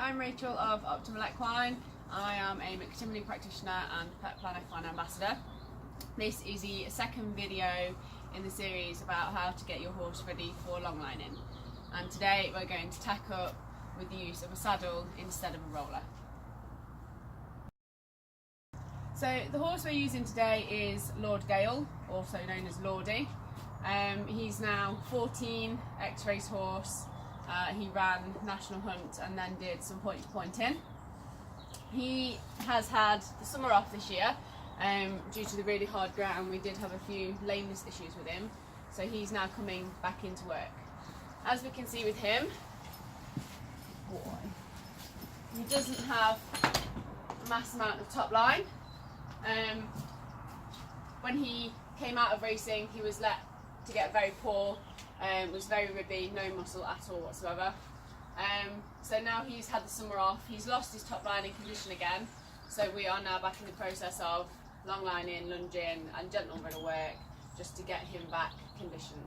I'm Rachel of Optimal Equine. I am a McTimoney practitioner and Pet Plan Equine ambassador. This is the second video in the series about how to get your horse ready for longlining. And today we're going to tack up with the use of a saddle instead of a roller. So the horse we're using today is Lord Gale, also known as Lordy. He's now 14, ex-race horse. He ran National Hunt and then did some point-to-point in. He has had the summer off this year due to the really hard ground. We did have a few lameness issues with him, so he's now coming back into work. As we can see with him, he doesn't have a mass amount of top line. When he came out of racing, he was let to get very poor, was very ribby, no muscle at all whatsoever. So now he's had the summer off, he's lost his top line in condition again, so we are now back in the process of long lining, lunging and gentle riddle work just to get him back conditioned.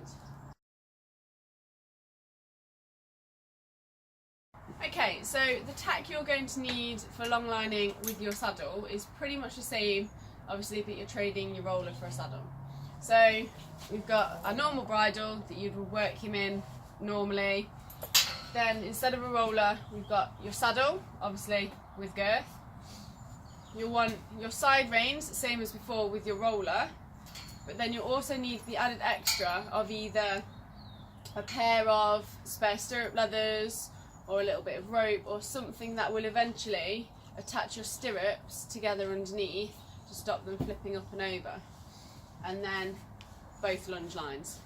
Okay, so the tack you're going to need for long lining with your saddle is pretty much the same, obviously, that you're trading your roller for a saddle. So we've got a normal bridle that you would work him in normally. Then instead of a roller, we've got your saddle, obviously with girth. You'll want your side reins, same as before with your roller, but then you'll also need the added extra of either a pair of spare stirrup leathers or a little bit of rope or something that will eventually attach your stirrups together underneath to stop them flipping up and over. And then both lunge lines.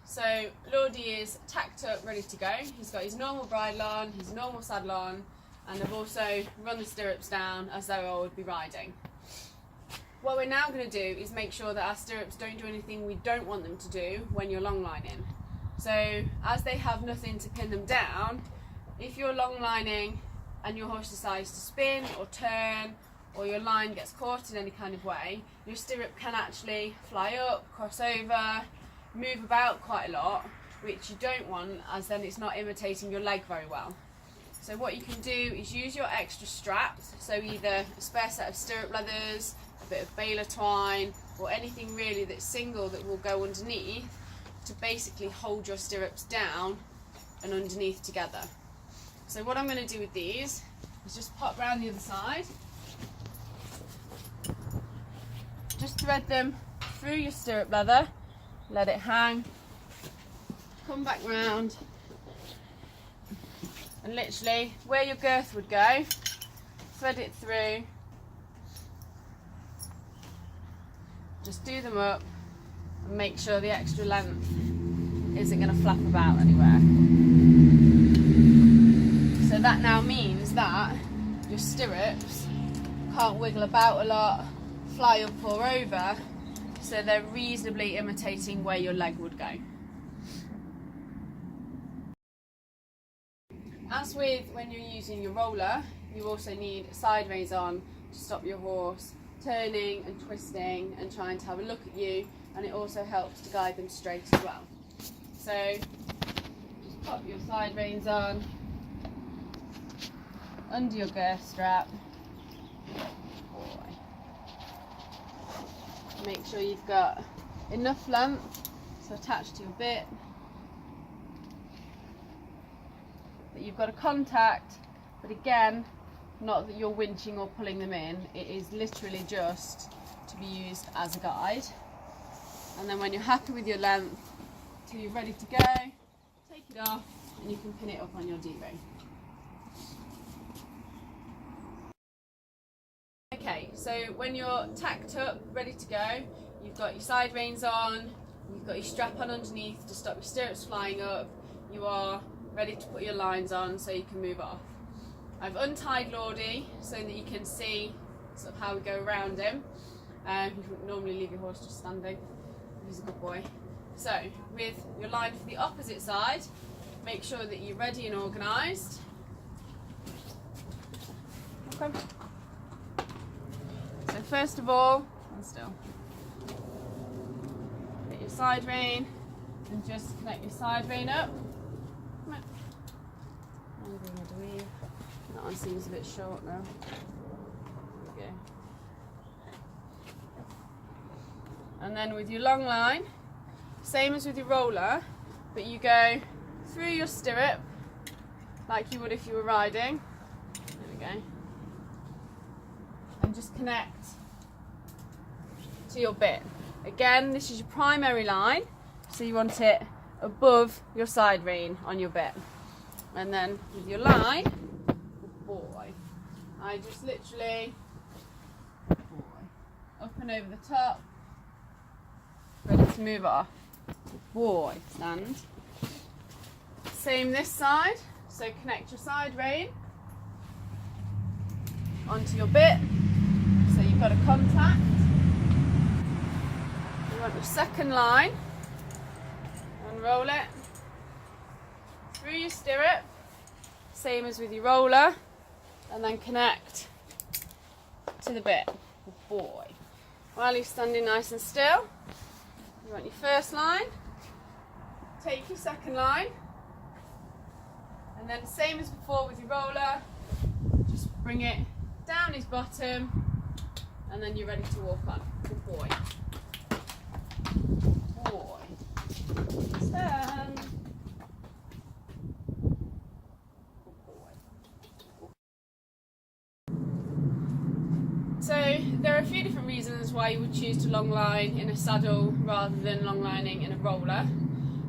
So Lordy is tacked up, ready to go. He's got his normal bridle on, his normal saddle on, and I've also run the stirrups down as though I would be riding. What we're now going to do is make sure that our stirrups don't do anything we don't want them to do when you're long lining. So as they have nothing to pin them down, if you're long lining and your horse decides to spin or turn, or your line gets caught in any kind of way, your stirrup can actually fly up, cross over, move about quite a lot, which you don't want, as then it's not imitating your leg very well. So what you can do is use your extra straps, so either a spare set of stirrup leathers, a bit of baler twine, or anything really that's single that will go underneath to basically hold your stirrups down and underneath together. So what I'm going to do with these is just pop round the other side, just thread them through your stirrup leather, let it hang, come back round, and literally where your girth would go, thread it through, just do them up and make sure the extra length isn't going to flap about anywhere. So that now means that your stirrups can't wiggle about a lot, fly up or over, so they're reasonably imitating where your leg would go. As with when you're using your roller, you also need side reins on to stop your horse turning and twisting and trying to have a look at you, and it also helps to guide them straight as well. So just pop your side reins on under your girth strap. Make sure you've got enough length to attach to your bit, that you've got a contact, but again, not that you're winching or pulling them in, it is literally just to be used as a guide. And then when you're happy with your length, till you're ready to go, it off and you can pin it up on your D-ring. Okay, so when you're tacked up, ready to go, you've got your side reins on, you've got your strap on underneath to stop your stirrups flying up, you are ready to put your lines on so you can move off. I've untied Lordy so that you can see sort of how we go around him. You would normally leave your horse just standing. He's a good boy. So, with your line for the opposite side, make sure that you're ready and organised. Okay. So first of all, stand still. Get your side rein and just connect your side rein up. Come on. That one seems a bit short now. There we go. And then with your long line, same as with your roller, but you go through your stirrup like you would if you were riding. There we go. And just connect to your bit. Again, this is your primary line, so you want it above your side rein on your bit. And then with your line, good boy, I just literally, good boy, up and over the top, ready to move off. Good boy, stand. Same this side, so connect your side rein onto your bit, so you've got a contact. You want your second line, unroll it through your stirrup, same as with your roller, and then connect to the bit. Good boy. While you're standing nice and still, you want your first line, take your second line, and then same as before with your roller, just bring it down his bottom, and then you're ready to walk on. Good boy. Good boy. Stand. Good boy. So there are a few different reasons why you would choose to long line in a saddle rather than long lining in a roller.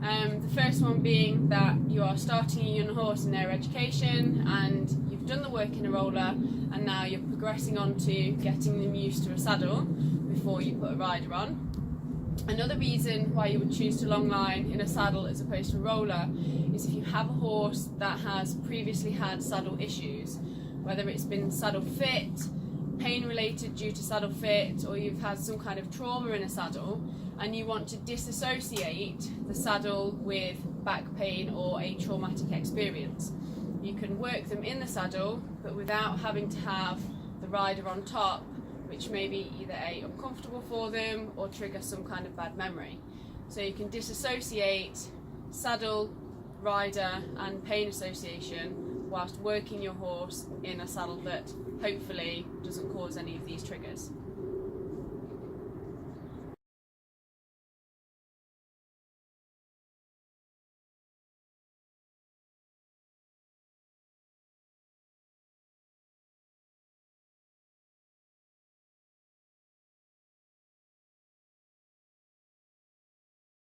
The first one being that you are starting a young horse in their education and you've done the work in a roller and now you're progressing on to getting them used to a saddle before you put a rider on. Another reason why you would choose to long line in a saddle as opposed to a roller is if you have a horse that has previously had saddle issues, whether it's been saddle fit, pain related due to saddle fit, or you've had some kind of trauma in a saddle and you want to disassociate the saddle with back pain or a traumatic experience. You can work them in the saddle but without having to have the rider on top, which may be either A, uncomfortable for them or trigger some kind of bad memory. So you can disassociate saddle, rider and pain association whilst working your horse in a saddle that hopefully doesn't cause any of these triggers.